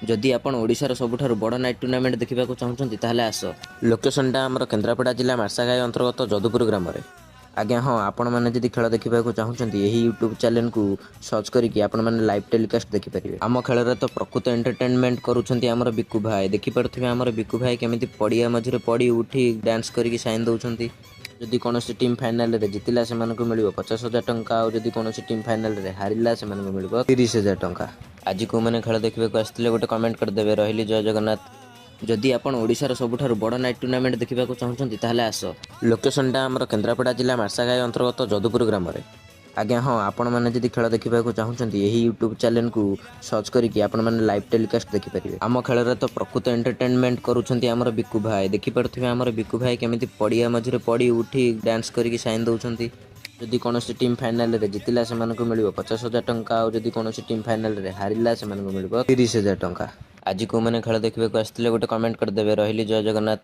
जदि आपण ओडिशार सबुठारु बड़ नाइट टूर्नामेंट देखा चाहूँगी ताहले आस लोकेशनटा आमर केन्द्रापड़ा जिला मार्साघाई अंतर्गत जदुपुर ग्राम में। आज्ञा हाँ, आपण मैंने जदि खेल देखा चाहूँगी यही यूट्यूब चैनल को सर्च करके आपण मैंने लाइव टेलीकास्ट देखिपारे। आम खेल तो प्रकृत एंटरटेनमेंट करुँच आमर बिकु भाई देखिपे आमर बिकु भाई केमी पड़िया मझे पड़ी उठी डांस करके साइन दौरान। जदि कौन टीम फाइनाल रे जितला से मिल 50,000 टंका और जदि कौन टीम फाइनाल रे हारिला से मिल 30,000 टंका। आज को मैंने खेल देखा आसते गोटे कमेंट करदे। रही जय जगन्नाथ। जदि आपण ओडिशार सबुठारु बड़ नाइट टूर्नामेंट देखा चाहूँगी ताहले आस लोकेशनटा आमर केन्द्रापड़ा जिला मार्साघाई अंतर्गत जदुपुर ग्राम में। आज्ञा हाँ, आपण मैंने जदि खेल देखा चाहूँगी यही यूट्यूब चैनल को सर्च करके आपण मैंने लाइव टेलीकास्ट देखिपारे। आम खेल तो प्रकृत एंटरटेनमेंट करुँच आमर बिकु भाई देखिपे आमर बिकु भाई केमी पड़िया मझे पड़ी उठी डांस करके साइन दौरान। जदि कौन टीम फाइनाल रे जितला से मिल 50,000 टंका और जदि कौन टीम फाइनाल रे हारिला से मिल 30,000 टंका। आज को मैंने खेल देखा आसते गोटे कमेंट करदे। रही जय जगन्नाथ।